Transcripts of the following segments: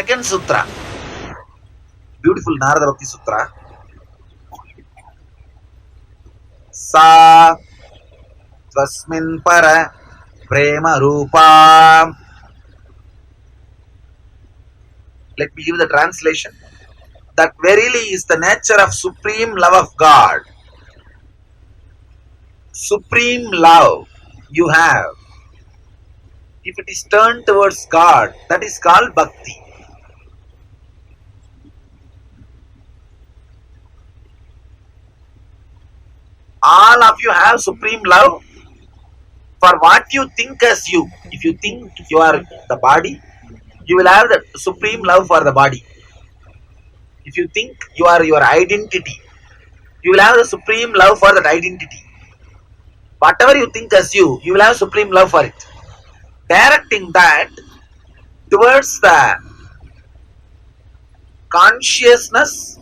second sutra, beautiful Narada Bhakti Sutra. Sa Tvasmin Para Prema Rupa. Let me give the translation. That verily is the nature of supreme love of God. Supreme love you have. If it is turned towards God, that is called Bhakti. All of you have supreme love for what you think as you. If you think you are the body, you will have the supreme love for the body. If you think you are your identity, you will have the supreme love for that identity. Whatever you think as you will have supreme love for it. Directing that towards the consciousness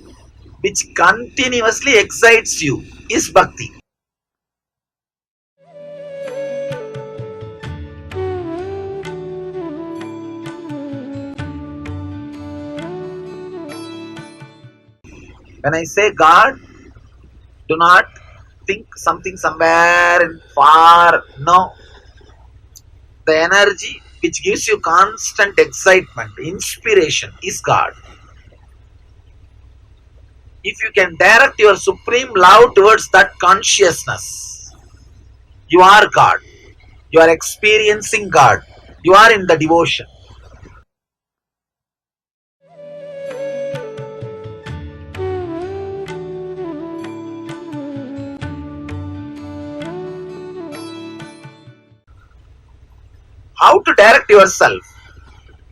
which continuously excites you is Bhakti. When I say God, do not think something somewhere in far. No. The energy which gives you constant excitement, inspiration is God. If you can direct your supreme love towards that consciousness, you are God. You are experiencing God. You are in the devotion. How to direct yourself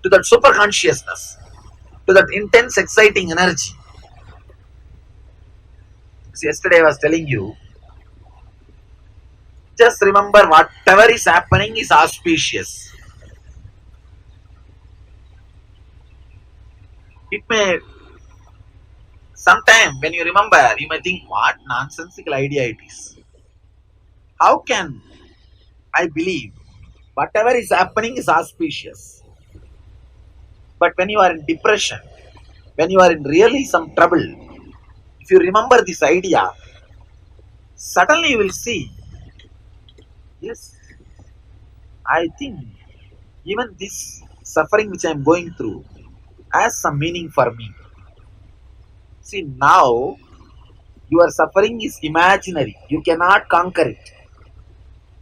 to that super consciousness, to that intense, exciting energy? So yesterday I was telling you, just remember whatever is happening is auspicious. It may, sometime when you remember, you may think, what nonsensical idea it is. How can I believe whatever is happening is auspicious? But when you are in depression, when you are in really some trouble, if you remember this idea, suddenly you will see, yes, I think even this suffering which I am going through has some meaning for me. See, now your suffering is imaginary. You cannot conquer it.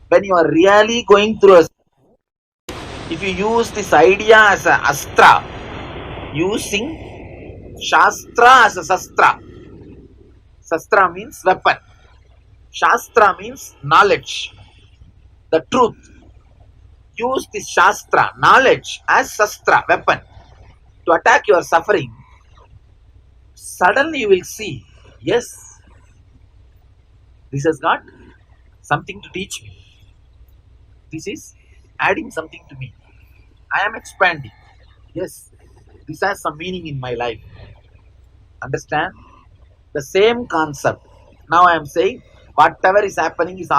When you are really going through if you use this idea as an astra, using Shastra as a Sastra. Sastra means weapon. Shastra means knowledge, the truth. Use this Shastra, knowledge, as Sastra, weapon, to attack your suffering. Suddenly you will see, yes, this has got something to teach me. This is adding something to me. I am expanding. Yes, this has some meaning in my life. Understand? The same concept. Now I am saying whatever is happening is.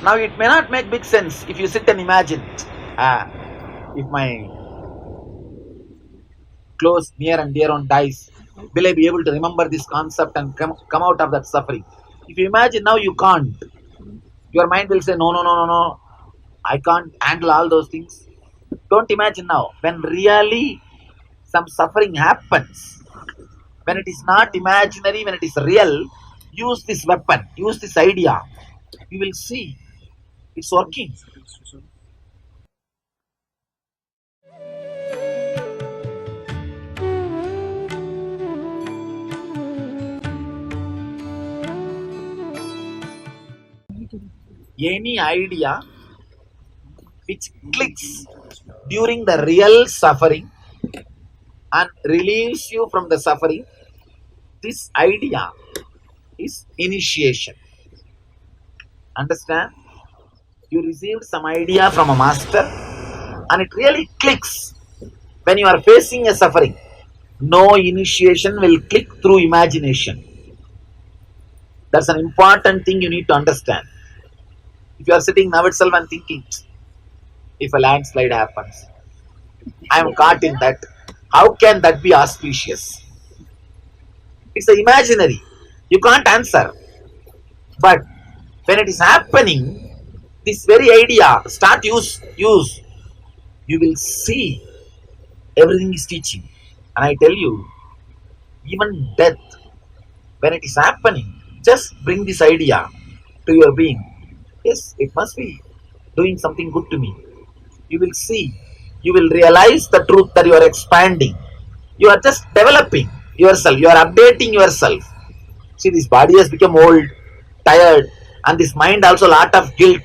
Now it may not make big sense if you sit and imagine, if my close, near and dear one dies, will I be able to remember this concept and come out of that suffering? If you imagine now, you can't. Your mind will say, no, no, no, no, no, I can't handle all those things. Don't imagine now. When really some suffering happens, when it is not imaginary, when it is real, use this weapon, use this idea. You will see it's working. Any idea which clicks during the real suffering and relieves you from the suffering, this idea is initiation. Understand? You received some idea from a master and it really clicks when you are facing a suffering. No initiation will click through imagination. That's an important thing you need to understand. If you are sitting now itself and thinking, if a landslide happens, I am caught in that. How can that be auspicious? It's a imaginary. You can't answer. But when it is happening, this very idea start use. You will see everything is teaching. And I tell you, even death, when it is happening, just bring this idea to your being. Yes, it must be doing something good to me. You will see, you will realize the truth that you are expanding. You are just developing yourself, you are updating yourself. See, this body has become old, tired, and this mind also lot of guilt.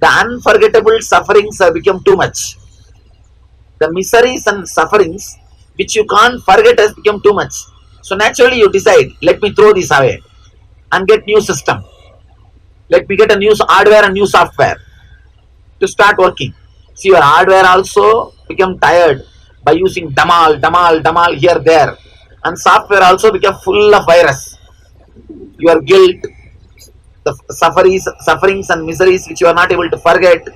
The unforgettable sufferings have become too much. The miseries and sufferings which you can't forget has become too much. So naturally you decide, let me throw this away and get new system. Let me get a new hardware and new software to start working. See, your hardware also become tired by using damal here, there. And software also become full of virus. Your guilt, the sufferings and miseries which you are not able to forget,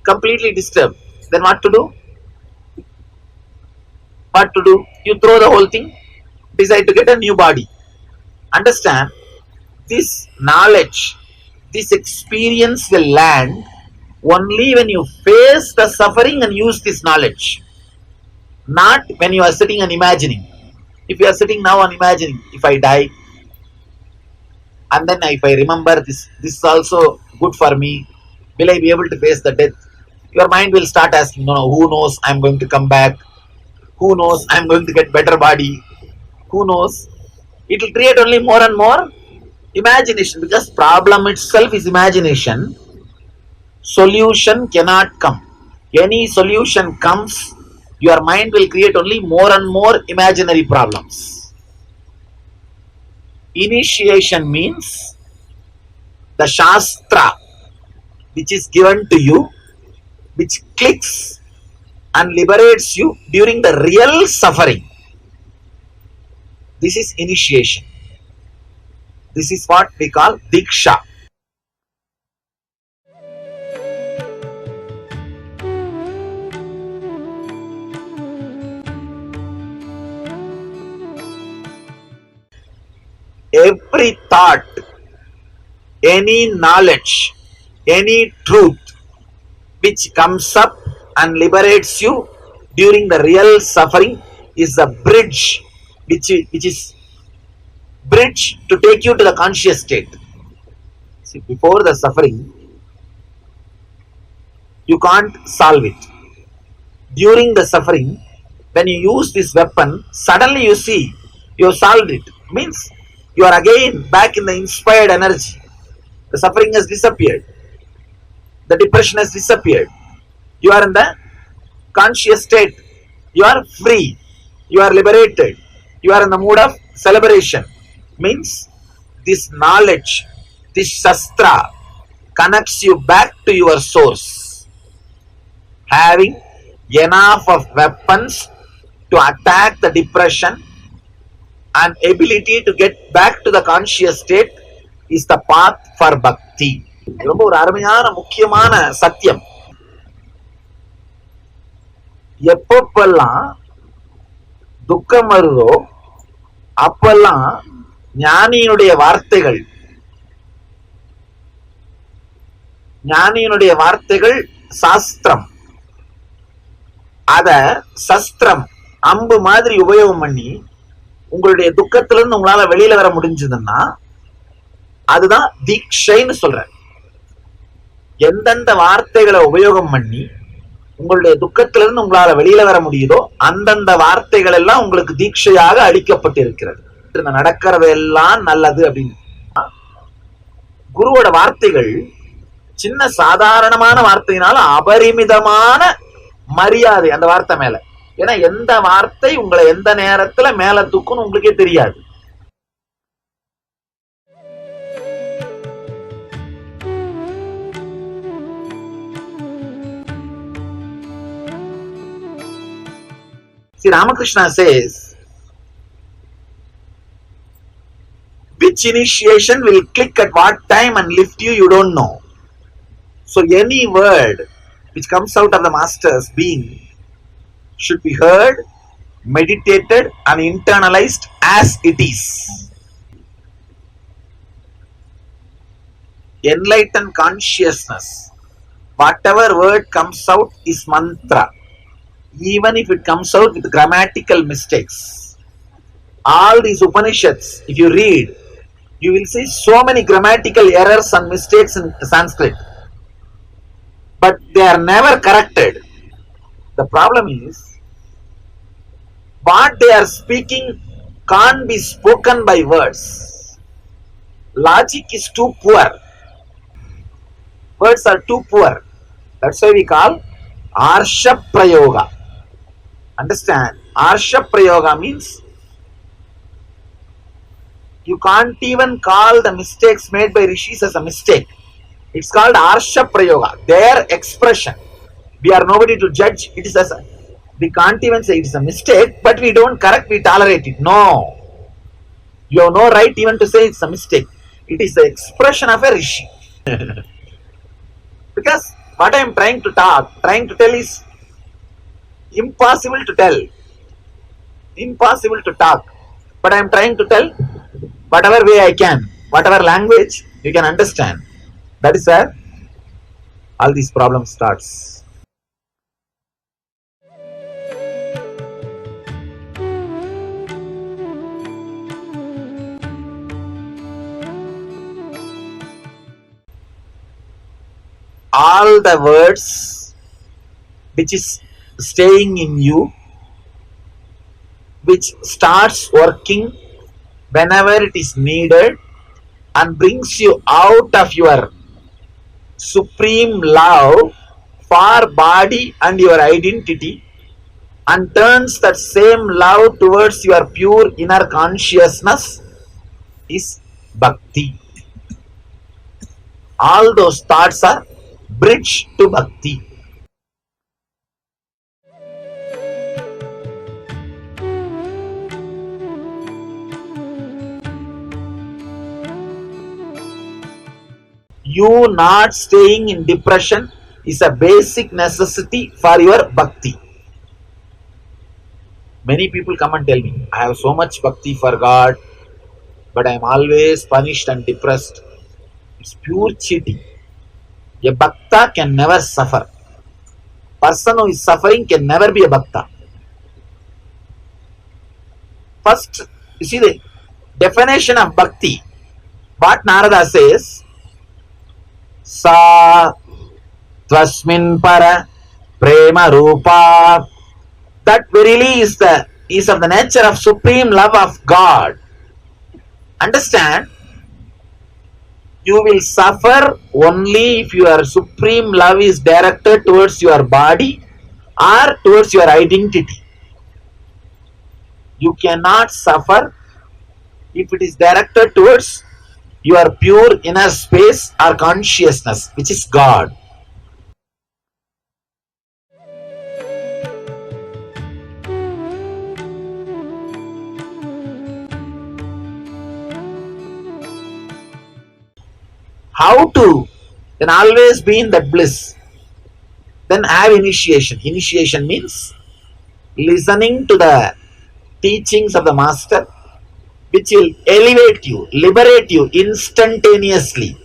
completely disturbed. Then what to do? What to do? You throw the whole thing, decide to get a new body. Understand, this knowledge, this experience will land only when you face the suffering and use this knowledge. Not when you are sitting and imagining. If you are sitting now and imagining, if I die, and then if I remember this is also good for me, will I be able to face the death? Your mind will start asking, no, who knows, I'm going to come back. Who knows, I'm going to get better body. Who knows? It will create only more and more imagination, because problem itself is imagination. Solution cannot come. Any solution comes, your mind will create only more and more imaginary problems. Initiation means the Shastra which is given to you, which clicks and liberates you during the real suffering. This is initiation. This is what we call Diksha. Every thought, any knowledge, any truth which comes up and liberates you during the real suffering is a bridge which is bridge to take you to the conscious state. See, before the suffering, you can't solve it. During the suffering, when you use this weapon, suddenly you see you have solved it. Means you are again back in the inspired energy. The suffering has disappeared. The depression has disappeared. You are in the conscious state. You are free. You are liberated. You are in the mood of celebration. Means this knowledge, this Shastra connects you back to your source. Having enough of weapons to attack the depression and ability to get back to the conscious state is the path for Bhakti. ரொம்ப ஒரு அருமையான முக்கியமான சத்தியம். எப்பப்பெல்லாம் துக்கம் வருதோ அப்பெல்லாம் ஞானியினுடைய வார்த்தைகள் சாஸ்திரம், அத சஸ்திரம் அம்பு மாதிரி உபயோகம் பண்ணி உங்களுடைய துக்கத்திலிருந்து உங்களால வெளியில வர முடிஞ்சதுன்னா அதுதான் தீட்சைன்னு சொல்றேன். எந்தெந்த வார்த்தைகளை உபயோகம் பண்ணி உங்களுடைய துக்கத்திலிருந்து உங்களால வெளியில வர முடியுதோ அந்தந்த வார்த்தைகள் எல்லாம் உங்களுக்கு தீட்சையாக அளிக்கப்பட்டிருக்கிறது. நடக்கிறது எல்லாம் நல்லது அப்படின்னு குருவோட வார்த்தைகள் சின்ன சாதாரணமான வார்த்தையினால அபரிமிதமான மரியாதை அந்த வார்த்தை மேல. ஏன்னா எந்த வார்த்தை உங்களை எந்த நேரத்துல மேல தூக்குன்னு உங்களுக்கே தெரியாது. See, Ramakrishna says, which initiation will click at what time and lift you, you don't know. So any word which comes out of the master's being should be heard, meditated, and internalized as it is. Enlightened consciousness. Whatever word comes out is mantra, even if it comes out with grammatical mistakes. All these Upanishads, if you read, you will see so many grammatical errors and mistakes in Sanskrit, but they are never corrected. The problem is, what they are speaking can't be spoken by words. Logic is too poor. Words are too poor. That's why we call Arsha Prayoga. Understand? Arsha Prayoga means you can't even call the mistakes made by rishis as a mistake. It's called Arsha Prayoga. Their expression. We are nobody to judge. It is as a, we can't even say it is a mistake, but we don't correct, we tolerate it. No. You have no right even to say it's a mistake. It is the expression of a rishi. Because what I am trying to tell is impossible to tell. Impossible to talk. But I am trying to tell whatever way I can, whatever language you can understand. That is where all these problems starts. All the words which is staying in you, which starts working whenever it is needed and brings you out of your supreme love for body and your identity and turns that same love towards your pure inner consciousness is Bhakti. All those thoughts are bridge to Bhakti. You not staying in depression is a basic necessity for your Bhakti. Many people come and tell me, I have so much Bhakti for God, but I am always punished and depressed. It's pure cheating. A Bhakta can never suffer. Person who is suffering can never be a Bhakta. First, you see the definition of Bhakti. What Narada says, Sa Tvasmin Para Prema Rupa. That verily is of the nature of supreme love of God. Understand? You will suffer only if your supreme love is directed towards your body or towards your identity. You cannot suffer if it is directed towards your pure inner space or consciousness, which is God. How to then always be in that bliss? Then have initiation. Initiation means listening to the teachings of the Master, which will elevate you, liberate you instantaneously.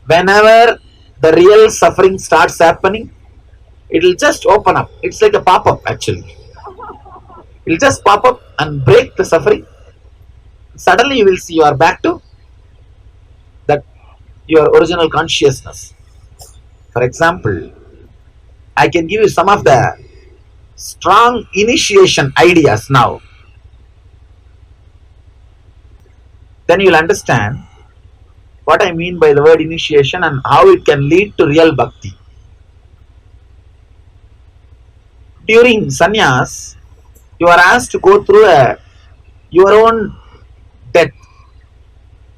Whenever the real suffering starts happening, it will just open up. It's like a pop-up actually. It will just pop up and break the suffering. Suddenly you will see you are back to that your original consciousness. For example, I can give you some of the strong initiation ideas now. Then you will understand what I mean by the word initiation and how it can lead to real bhakti. During sannyas, you are asked to go through your own death.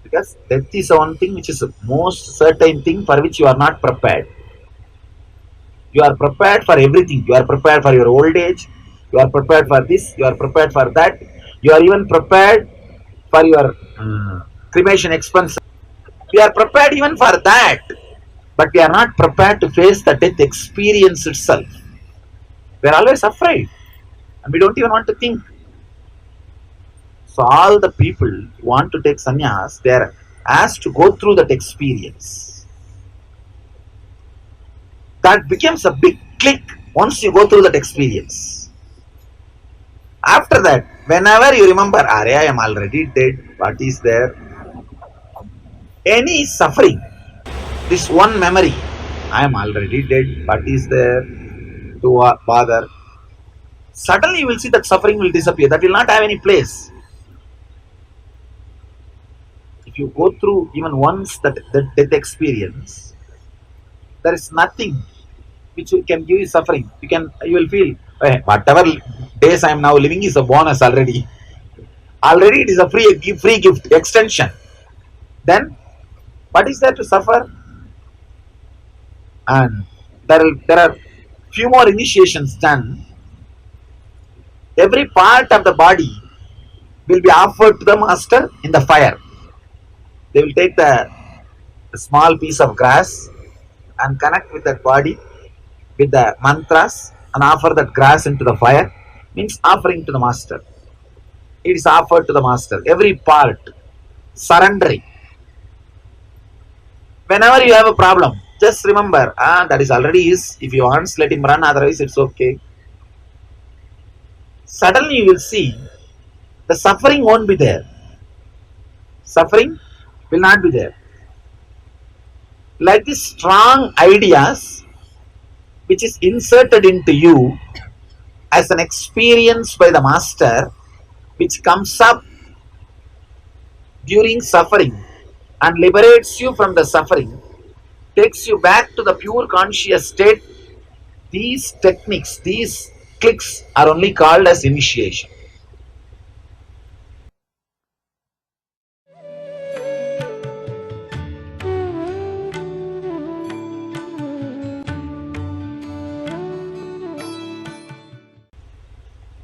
Because death is one thing which is the most certain thing for which you are not prepared. You are prepared for everything. You are prepared for your old age. You are prepared for this. You are prepared for that. You are even prepared for your cremation expense. We are prepared even for that. But we are not prepared to face the death experience itself. We're always afraid and we don't even want to think. So all the people who want to take sannyas, they are asked to go through that experience. That becomes a big click once you go through that experience. After that, whenever you remember, Are, I am already dead, what is there? Any suffering, this one memory, I am already dead, what is there to bother? Suddenly you will see that suffering will disappear. That will not have any place. If you go through even once that death experience, there is nothing which can give you suffering. You will feel, whatever days I am now living is a bonus already. Already it is a free gift extension. Then what is there to suffer? And there are few more initiations done. Every part of the body will be offered to the master in the fire. They will take the small piece of grass and connect with that body with the mantras and offer that grass into the fire. Means offering to the master. It is offered to the master. Every part surrendering. Whenever you have a problem, just remember, that is already his. If you want, let him run, otherwise it's okay. Suddenly you will see the suffering won't be there. Suffering will not be there. Like these strong ideas which is inserted into you as an experience by the master, which comes up during suffering and liberates you from the suffering, takes you back to the pure conscious state. These techniques, these clicks are only called as initiation.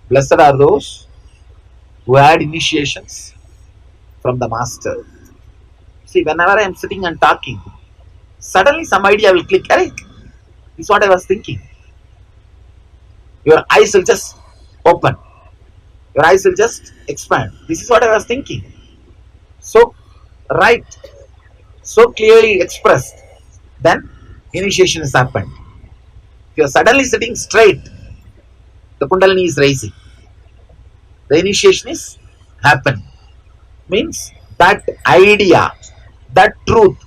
Blessed are those who had initiations from the master. See, whenever I am sitting and talking, suddenly some idea will click. Hey, this is what I was thinking. Your eyes will just open. Your eyes will just expand. This is what I was thinking. So right, so clearly expressed. Then initiation has happened. If you are suddenly sitting straight, the Kundalini is rising. The initiation is happened. Means that idea, that truth,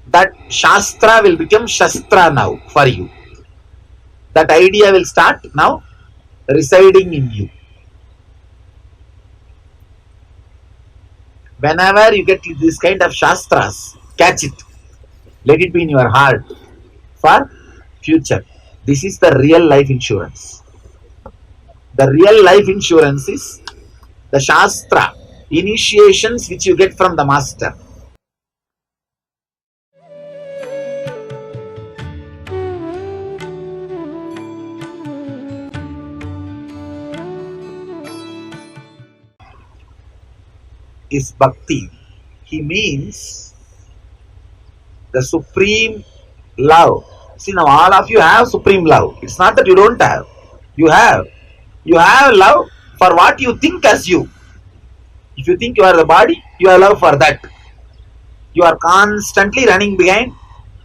that Shastra will become Shastra now for you. That idea will start now residing in you. Whenever you get this kind of Shastras, catch it. Let it be in your heart for future. This is the real life insurance. The real life insurance is the Shastra, initiations which you get from the master. Is Bhakti. He means the supreme love. See, now all of you have supreme love. It's not that you don't have. You have. You have love for what you think as you. If you think you are the body, you have love for that. You are constantly running behind.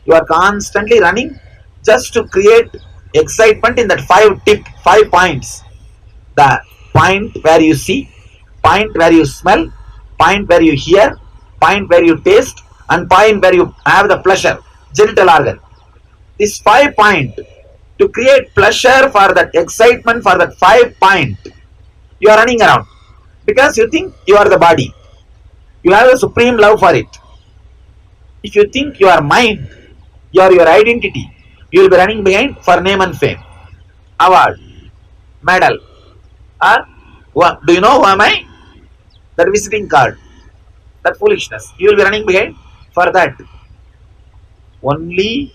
You are constantly running just to create excitement in that 5 points. The point where you see, point where you smell, point where you hear, point where you taste, and point where you have the pleasure, genital organ. This 5 point, to create pleasure for that excitement for that 5 point, you are running around because you think you are the body. You have a supreme love for it. If you think you are mind, you are your identity, you will be running behind for name and fame, award, medal, or do you know who am I? That visiting card, that foolishness. You will be running behind for that. Only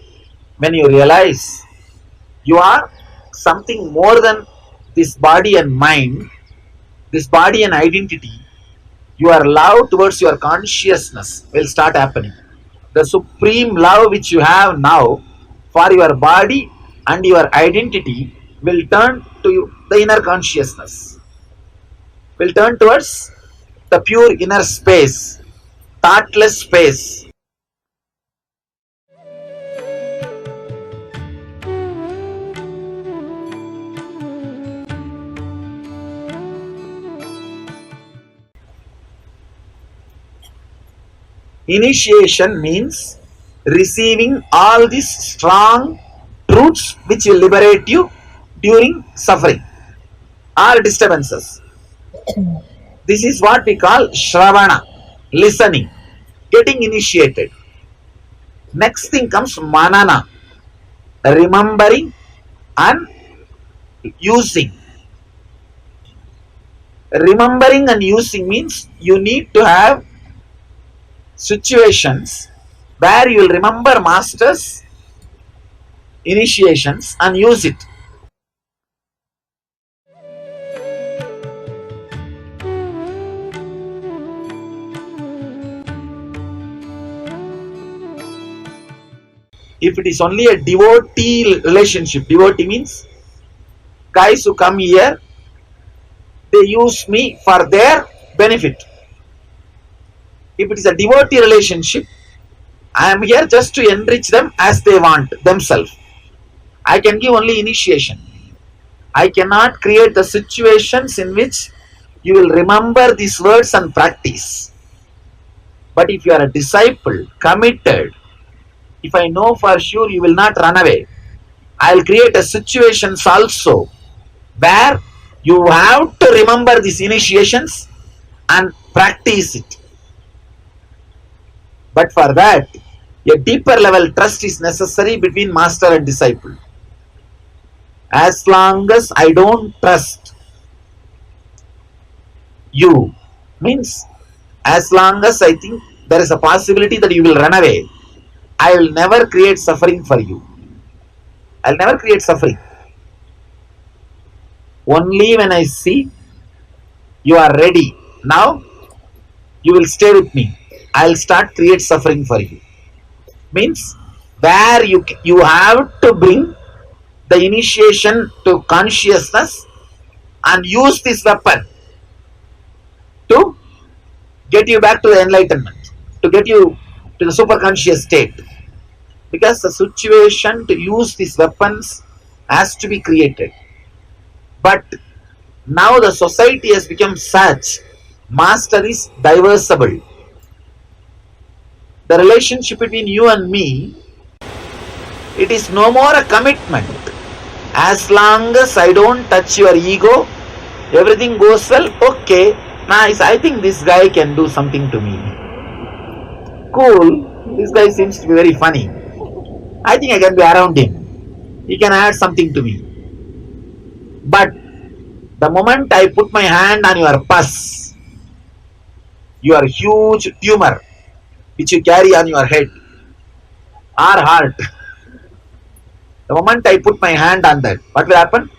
when you realize you are something more than this body and mind, this body and identity, your love towards your consciousness will start happening. The supreme love which you have now for your body and your identity will turn to the inner consciousness, will turn towards the pure inner space, thoughtless space. Initiation means receiving all these strong truths which will liberate you during suffering or disturbances. This is what we call Shravana, listening, getting initiated. Next thing comes Manana, remembering and using. Remembering and using means you need to have situations where you will remember masters' initiations and use it. If it is only a devotee relationship, devotee means guys who come here, they use me for their benefit. If it is a devotee relationship, I am here just to enrich them as they want themselves. I can give only initiation. I cannot create the situations in which you will remember these words and practice. But if you are a disciple, committed, if I know for sure you will not run away, I will create a situations also where you have to remember these initiations and practice it. But for that, a deeper level trust is necessary between master and disciple. As long as I don't trust you, means as long as I think there is a possibility that you will run away, I will never create suffering for you. I will never create suffering. Only when I see you are ready, now you will stay with me, I will start create suffering for you. Means where you have to bring the initiation to consciousness and use this weapon to get you back to the enlightenment, to get you to the superconscious state. Because the situation to use these weapons has to be created. But now the society has become such, master is diversible. The relationship between you and me, it is no more a commitment. As long as I don't touch your ego, everything goes well, okay, nice, I think this guy can do something to me. Cool, this guy seems to be very funny. I think I can be around him. He can add something to me. But the moment I put my hand on your pus, your huge tumor which you carry on your head or heart, the moment I put my hand on that, what will happen?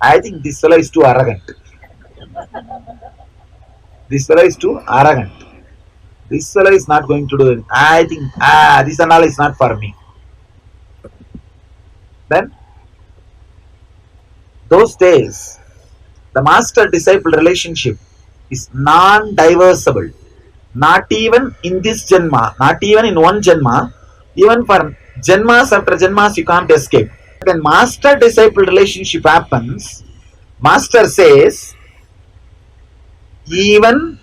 I think this fellow is too arrogant. This fellow is too arrogant. This fellow is not going to do it. I think, this and all is not for me. Then, those days, the master-disciple relationship is non-diversible. Not even in this Janma, not even in one Janma, even for Janmas after Janmas you can't escape. When master-disciple relationship happens, master says, even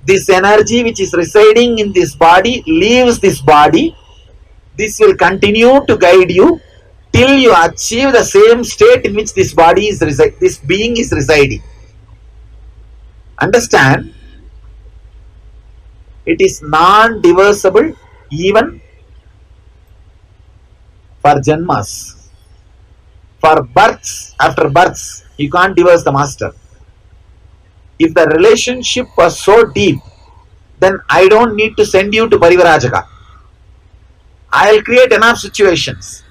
this energy which is residing in this body leaves this body, this will continue to guide you till you achieve the same state in which this body is this being is residing. Understand? It is non-diversible even for janmas. For births, after births, you can't divorce the master. If the relationship was so deep, then I don't need to send you to Parivarajaka. I'll create enough situations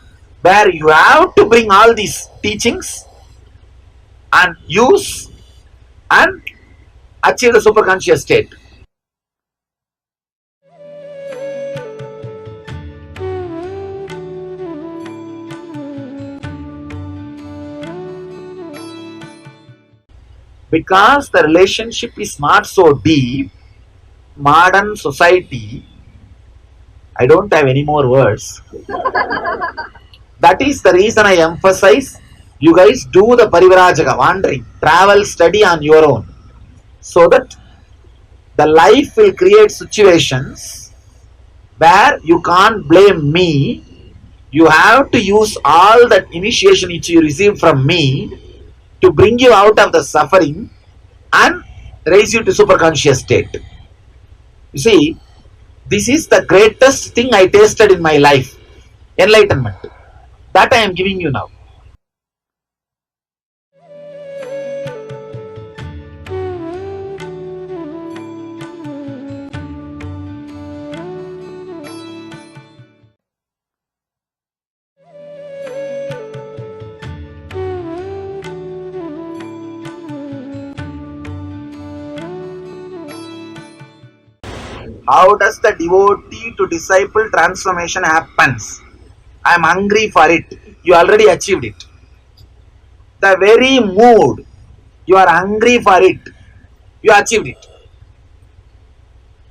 where you have to bring all these teachings and use and achieve the superconscious state. Because the relationship is not so deep, modern society, I don't have any more words. That is the reason I emphasize you guys do the Parivrajaka, wandering, travel, study on your own, so that the life will create situations where you can't blame me. You have to use all that initiation which you received from me to bring you out of the suffering and raise you to superconscious state. You see, this is the greatest thing I tasted in my life, enlightenment. That I am giving you now. How does the devotee to disciple transformation happens? I am hungry for it. You already achieved it. The very mood you are hungry for it, you achieved it.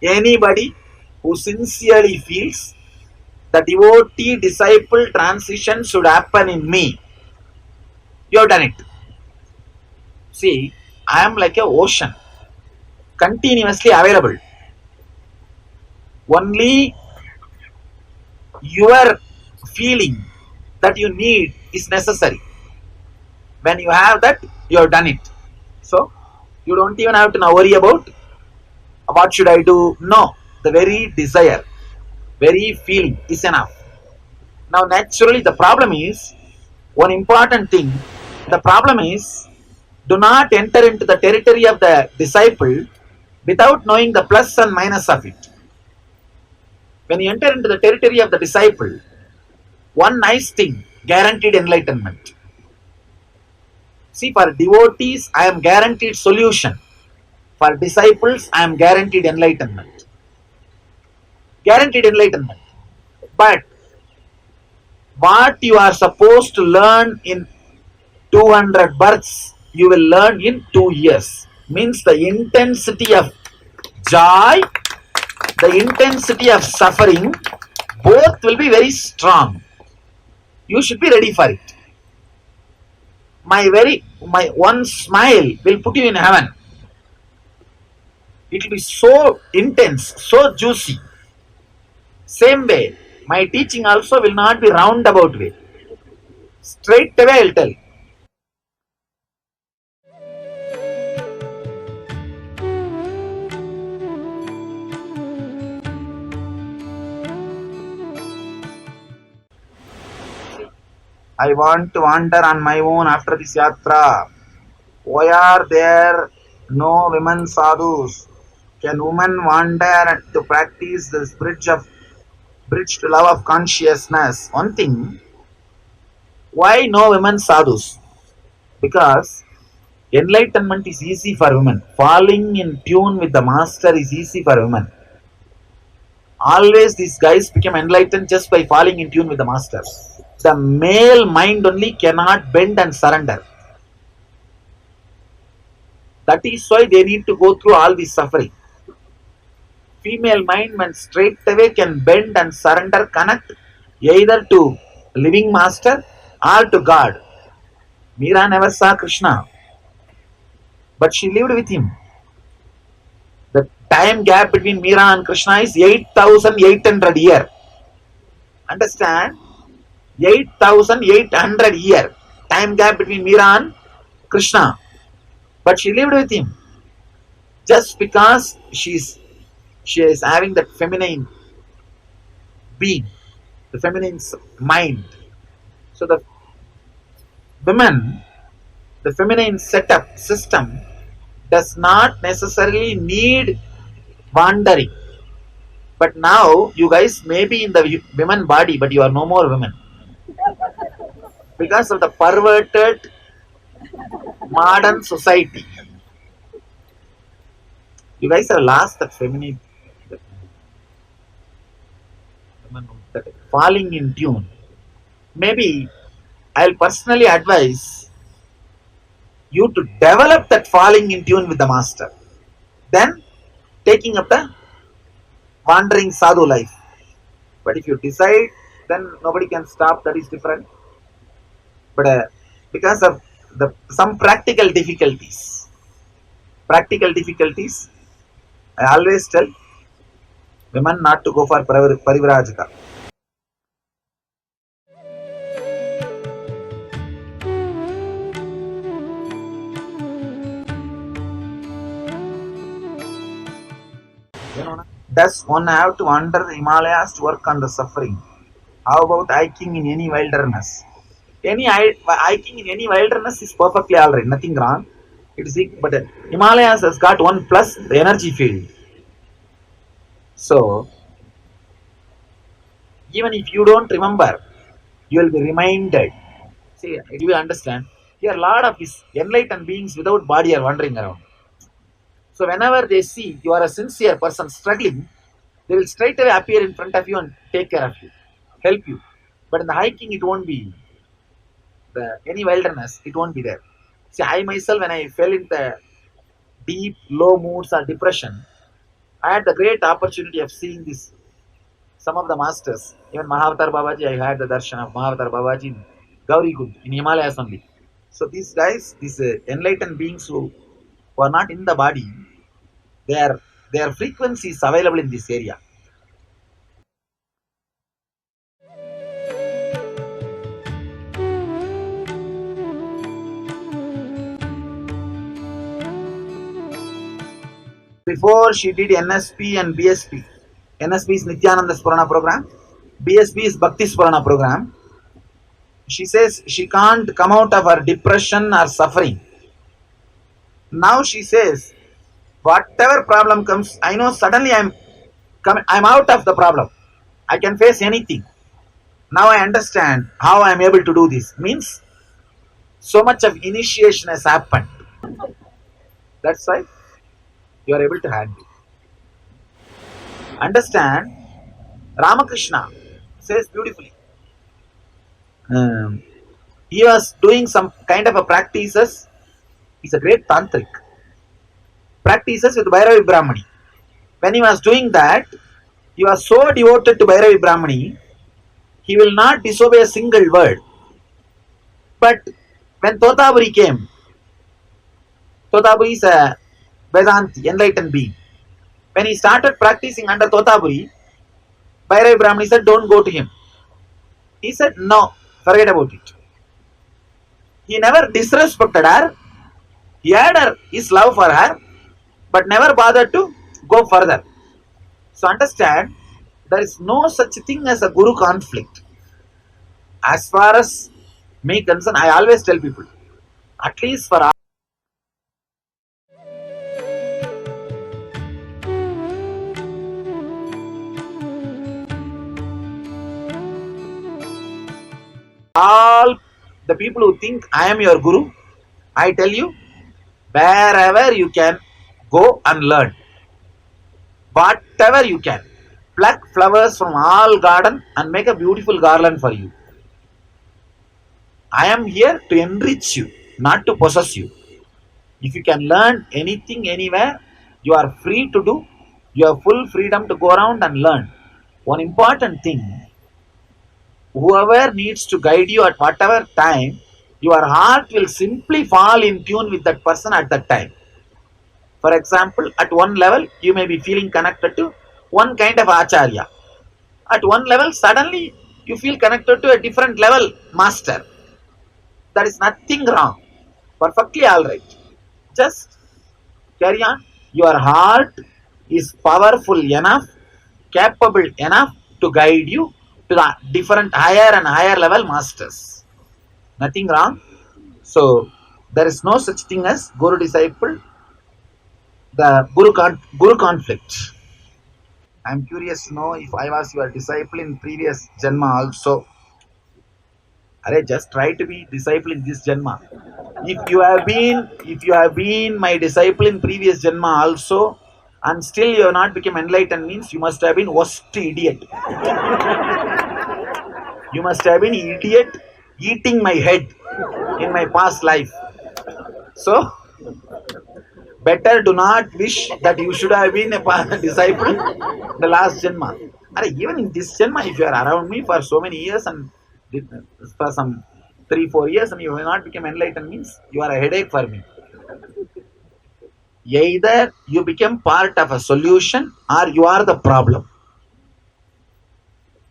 Anybody who sincerely feels the devotee disciple transition should happen in me, you have done it. See, I am like an ocean, continuously available. Only your feeling that you need is necessary. When you have that, you have done it. So, you don't even have to now worry about what should I do. No, the very desire, very feeling is enough. Now, naturally, the problem is one important thing. The problem is do not enter into the territory of the disciple without knowing the plus and minus of it. When you enter into the territory of the disciple, one nice thing, guaranteed enlightenment. See, for devotees, I am guaranteed solution. For disciples, I am guaranteed enlightenment. Guaranteed enlightenment. But what you are supposed to learn in 200 births, you will learn in 2 years. Means the intensity of joy, the intensity of suffering, both will be very strong. You should be ready for it. My one smile will put you in heaven. It will be so intense, so juicy. Same way, my teaching also will not be roundabout way. Straight away I'll tell. I want to wander on my own after this yatra. Why are there no women sadhus? Can women wander to practice this bridge to love of consciousness? One thing, why no women sadhus? Because enlightenment is easy for women. Falling in tune with the master is easy for women. Always these guys become enlightened just by falling in tune with the master. The male mind only cannot bend and surrender. That is why they need to go through all this suffering. Female mind, when straight away can bend and surrender, connect either to living master or to God. Meera never saw Krishna, but she lived with him. The time gap between Meera and Krishna is 8,800 years. Understand? 8,800 years. Time gap between Meera and Krishna. But she lived with him. Just because she is having that feminine being, the feminine mind. So the women, the feminine setup system does not necessarily need wandering. But now you guys may be in the women body, but you are no more women. Because of the perverted modern society. You guys have lost that feminine, that falling in tune. Maybe I'll personally advise you to develop that falling in tune with the master, then taking up the wandering sadhu life. But if you decide, then nobody can stop. That is different. But because of some practical difficulties, I always tell women not to go for parivrajaka. Does one have to wander the Himalayas to work on the suffering? How about hiking in any wilderness? Any hiking in any wilderness is perfectly alright, nothing wrong. It is, but Himalayas has got one plus, the energy field. So even if you don't remember, you will be reminded. See, do you understand? Here, a lot of these enlightened beings without body are wandering around. So whenever they see you are a sincere person struggling, they will straight away appear in front of you and take care of you, help you. But in the hiking, it won't be any wilderness. It won't be there. See, I myself, when I fell into deep, low moods or depression, I had the great opportunity of seeing this. Some of the masters, even Mahavatar Babaji, I had the darshan of Mahavatar Babaji in Gauri Kund, in Himalayas only. So these guys, these enlightened beings who are not in the body, their frequency is available in this area. Before she did NSP and BSP. NSP is Nityananda Spurana program. BSP is Bhakti Spurana program. She says she can't come out of her depression or suffering. Now she says, whatever problem comes, I know suddenly I'm out of the problem. I can face anything. Now I understand how I'm able to do this. Means so much of initiation has happened. That's why you are able to handle. Understand, Ramakrishna says beautifully. He was doing some kind of a practices. He's a great tantric. Practices with Bhairavi Brahmani. When he was doing that, he was so devoted to Bhairavi Brahmani, he will not disobey a single word. But when Totaburi came, Totaburi is a Vedanti, enlightened being. When he started practicing under Totaburi, Bhairavi Brahmani said, don't go to him. He said, no, forget about it. He never disrespected her. He had his love for her, but never bothered to go further. So understand, there is no such thing as a guru conflict. As far as me concerned, I always tell people, at least for all the people who think I am your guru, I tell you, wherever you can, go and learn. Whatever you can. Pluck flowers from all garden and make a beautiful garland for you. I am here to enrich you, not to possess you. If you can learn anything anywhere, you are free to do. You have full freedom to go around and learn. One important thing, whoever needs to guide you at whatever time, your heart will simply fall in tune with that person at that time. For example, at one level, you may be feeling connected to one kind of acharya. At one level, suddenly you feel connected to a different level master. There is nothing wrong. Perfectly alright. Just carry on. Your heart is powerful enough, capable enough to guide you to the different higher and higher level masters. Nothing wrong. So there is no such thing as guru disciple, the guru conflict. I am curious to know if I was your disciple in previous Janma also. Arey, just try to be disciple in this Janma. If you have been my disciple in previous Janma also, and still you have not become enlightened, means you must have been worst idiot. You must have been idiot eating my head in my past life. So, better do not wish that you should have been a disciple in the last Janma. Even in this Janma, if you are around me for so many years and for some 3 4 years and you will not become enlightened, means you are a headache for me. Either you become part of a solution or you are the problem.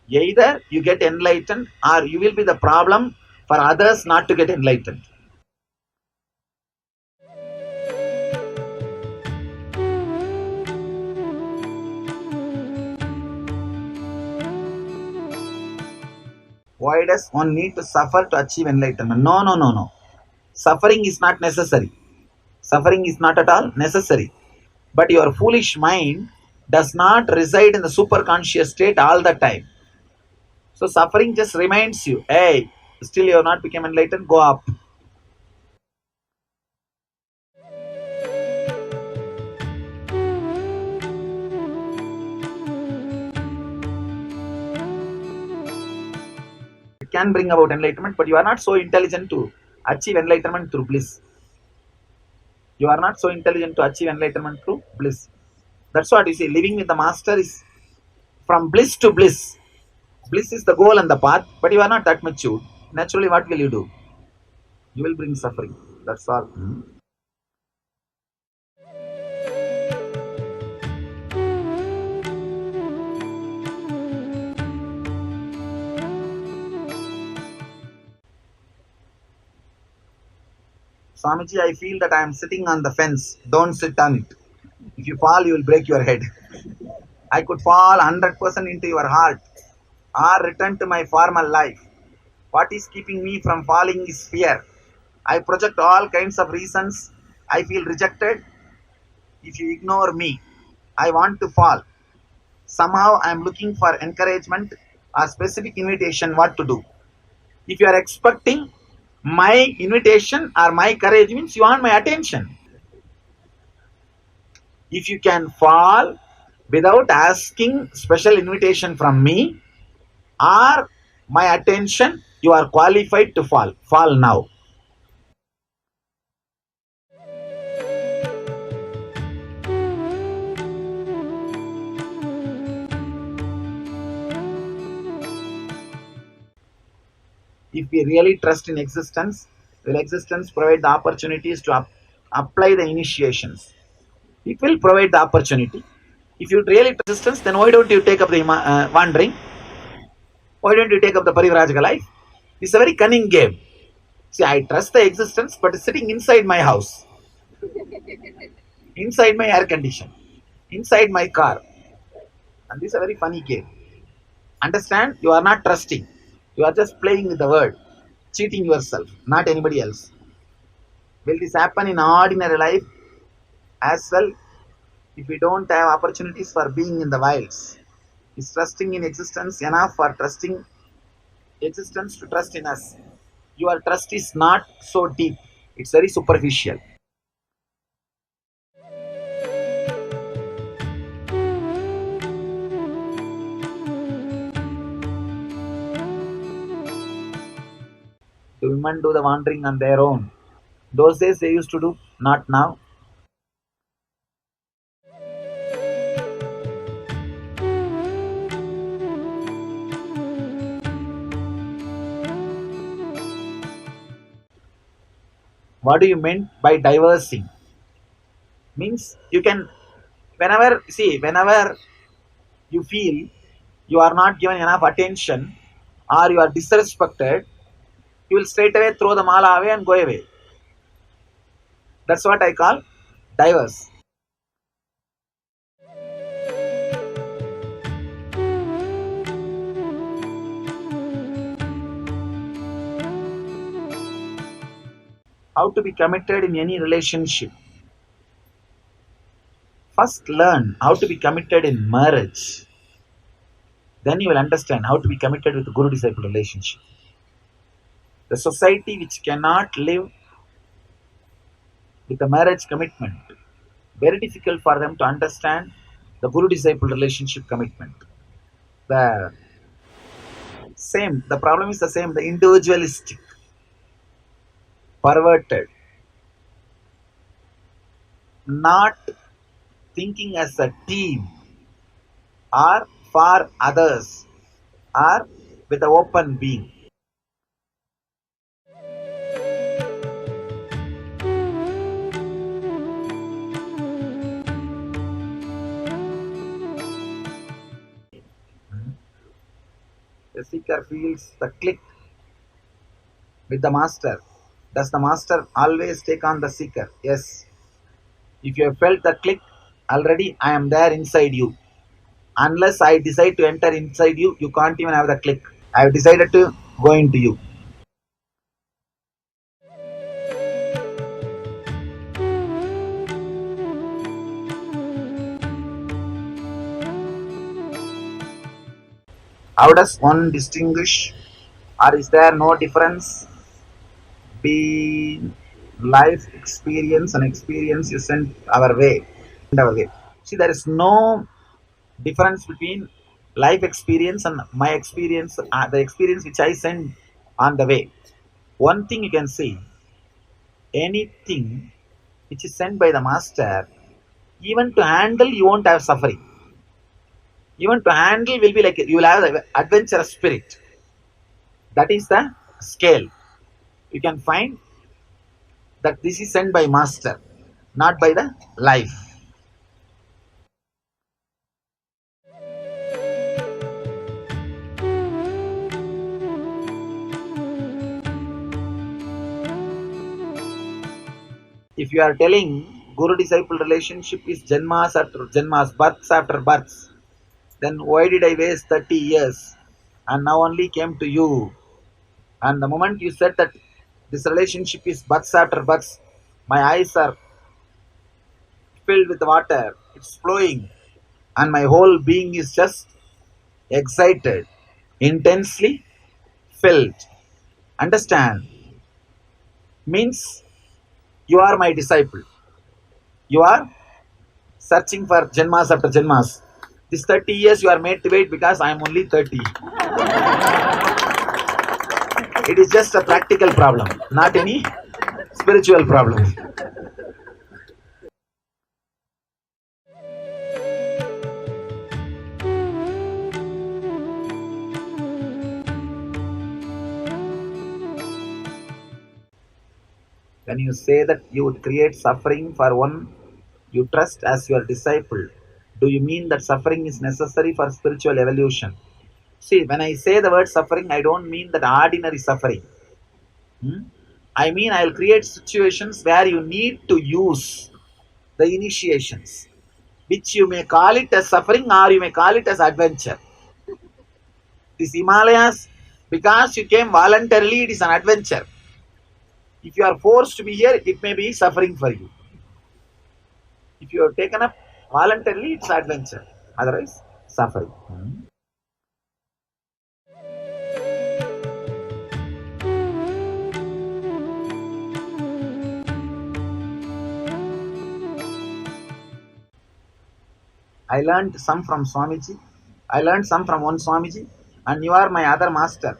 Either you get enlightened or you will be the problem for others not to get enlightened. Why does one need to suffer to achieve enlightenment? No, no, no, no. Suffering is not necessary. Suffering is not at all necessary. But your foolish mind does not reside in the superconscious state all the time. So suffering just reminds you, hey, still you have not become enlightened, go up. It can bring about enlightenment, but you are not so intelligent to achieve enlightenment through bliss. You are not so intelligent to achieve enlightenment through bliss. That's what you see. Living with the master is from bliss to bliss. Bliss is the goal and the path, but you are not that mature. Naturally, what will you do? You will bring suffering. That's all. Swamiji, I feel that I am sitting on the fence. Don't sit on it. If you fall, you will break your head. I could fall 100% into your heart or return to my former life. What is keeping me from falling is fear. I project all kinds of reasons. I feel rejected. If you ignore me, I want to fall. Somehow I am looking for encouragement or specific invitation what to do. If you are expecting my invitation or my courage, means you want my attention. If you can fall without asking special invitation from me or my attention, you are qualified to fall. Fall now. If we really trust in existence, will existence provide the opportunities to apply the initiations? It will provide the opportunity. If you really trust existence, then why don't you take up the wandering? Why don't you take up the Parivrajaka life? It's a very cunning game. See, I trust the existence, but sitting inside my house, inside my air condition, inside my car. And this is a very funny game. Understand? You are not trusting. You are just playing with the word, cheating yourself, not anybody else. Will this happen in ordinary life as well? If we don't have opportunities for being in the wilds, is trusting in existence enough for trusting existence to trust in us? Your trust is not so deep, it's very superficial. Do women do the wandering on their own? Those days they used to do, not now. What do you mean by diversing? Means you can, whenever you feel you are not given enough attention or you are disrespected, you will straight away throw the mala away and go away. That's what I call diverse. How to be committed in any relationship? First learn how to be committed in marriage. Then you will understand how to be committed with the guru disciple relationship. The society which cannot live with a marriage commitment, very difficult for them to understand the guru disciple relationship commitment. The the problem is the same, the individualistic, perverted, not thinking as a team or for others or with an open being. The seeker feels the click with the master. Does the master always take on the seeker? Yes. If you have felt the click, already I am there inside you. Unless I decide to enter inside you, you can't even have the click. I have decided to go into you. How does one distinguish, or is there no difference between life experience and experience you sent our way? Our way. See, there is no difference between life experience and my experience, the experience which I send on the way. One thing you can see, anything which is sent by the master, even to handle, you won't have suffering. Even to handle will be like you will have the adventurous spirit. That is the scale. You can find that this is sent by master, not by the life. If you are telling guru disciple relationship is janmas after janmas, births after births, then why did I waste 30 years and now only came to you? And the moment you said that this relationship is births after births, my eyes are filled with water, it's flowing, and my whole being is just excited, intensely filled. Understand? Means you are my disciple. You are searching for janmas after janmas. This 30 years you are made to wait because I am only 30. It is just a practical problem, not any spiritual problem. When you say that you would create suffering for one you trust as your disciple, do you mean that suffering is necessary for spiritual evolution? See, when I say the word suffering, I don't mean that ordinary suffering. Hmm? I mean, I'll create situations where you need to use the initiations, which you may call it as suffering or you may call it as adventure. This Himalayas, because you came voluntarily, it is an adventure. If you are forced to be here, it may be suffering for you. If you have taken up voluntarily, it's adventure. Otherwise, suffering. I learned some from Swamiji. I learned some from one Swamiji, and you are my other master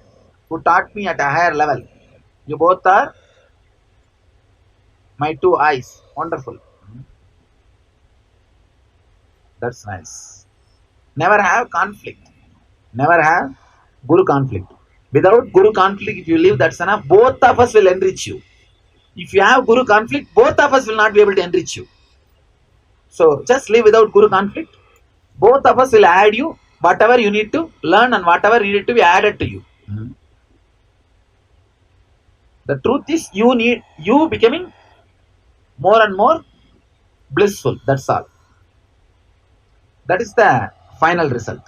who taught me at a higher level. You both are my two eyes. Wonderful. That's nice. Never have conflict. Never have Guru conflict. Without Guru conflict, if you live, that's enough. Both of us will enrich you. If you have Guru conflict, both of us will not be able to enrich you. So just live without Guru conflict. Both of us will add you whatever you need to learn and whatever needed to be added to you. The truth is you becoming more and more blissful. That's all. That is the final result.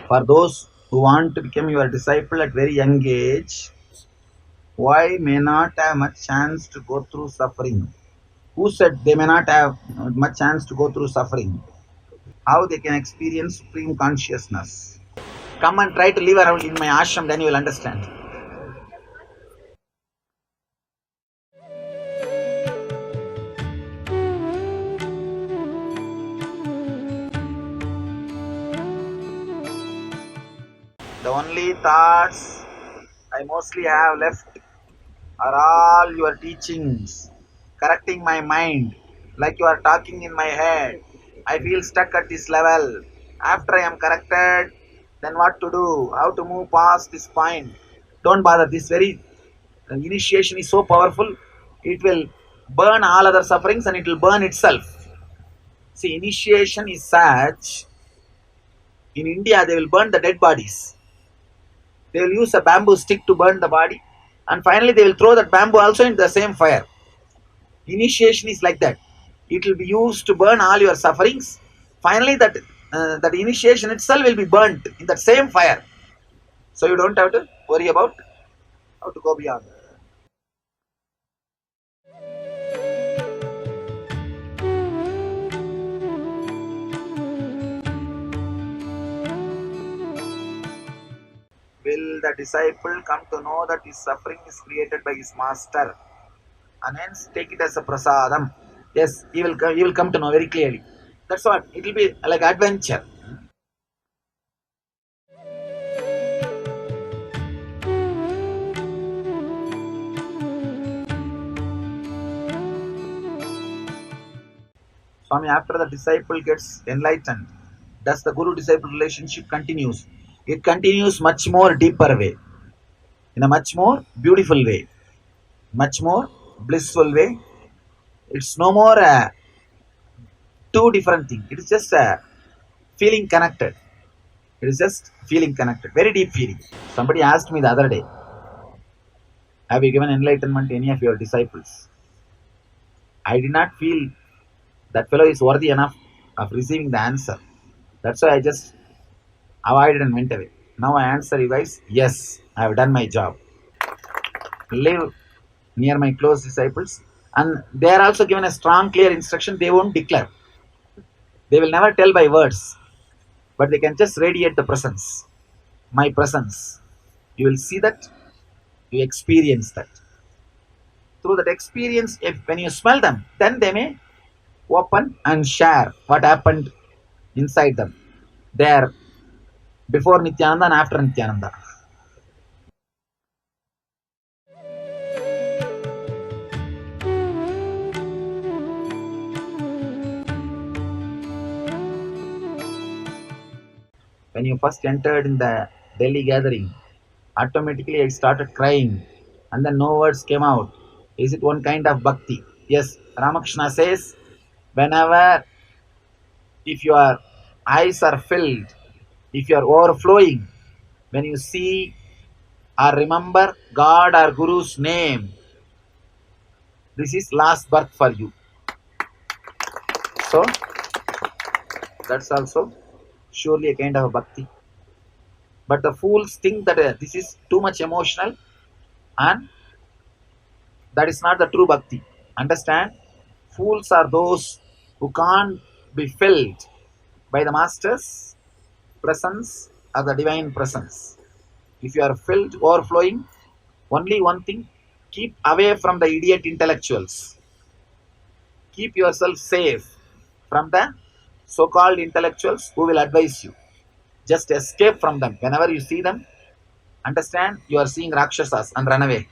For those who want to become your disciple at very young age, why may not have much chance to go through suffering? Who said they may not have much chance to go through suffering? How they can experience supreme consciousness? Come and try to live around in my ashram, then you will understand. The only thoughts I mostly have left are all your teachings, correcting my mind, like you are talking in my head. I feel stuck at this level. After I am corrected, then what to do? How to move past this point? Don't bother. This very initiation is so powerful, it will burn all other sufferings and it will burn itself. See, initiation is such. In India, they will burn the dead bodies. They will use a bamboo stick to burn the body, and finally, they will throw that bamboo also in the same fire. Initiation is like that. It will be used to burn all your sufferings. Finally, that initiation itself will be burnt in that same fire. So you don't have to worry about how to go beyond. Will the disciple come to know that his suffering is created by his master, and hence take it as a prasadam? Yes, he will come to know very clearly. That's what it will be like adventure. Swami, after the disciple gets enlightened, thus the guru-disciple relationship continues. It continues much more deeper way, in a much more beautiful way, much more blissful way. It's no more two different things. It is just feeling connected. It is just feeling connected. Very deep feeling. Somebody asked me the other day, have you given enlightenment to any of your disciples? I did not feel that fellow is worthy enough of receiving the answer. That's why I just avoided and went away. Now I answer you guys, yes, I have done my job. Live near my close disciples. And they are also given a strong, clear instruction. They won't declare. They will never tell by words, but they can just radiate the presence. My presence. You will see that, you experience that. Through that experience, if when you smell them, then they may open and share what happened inside them. There, before Nityananda and after Nityananda. When you first entered in the Delhi gathering, automatically I started crying, and then no words came out. Is it one kind of bhakti? Yes, Ramakrishna says, whenever, if your eyes are filled, if you are overflowing, when you see or remember God or Guru's name, this is last birth for you. So, that's also surely a kind of a bhakti. But the fools think that this is too much emotional, and that is not the true bhakti. Understand? Fools are those who can't be filled by the master's presence or the divine presence. If you are filled, overflowing, only one thing, keep away from the idiot intellectuals. Keep yourself safe from the so called intellectuals who will advise you. Just escape from them. Whenever you see them, understand you are seeing Rakshasas and run away.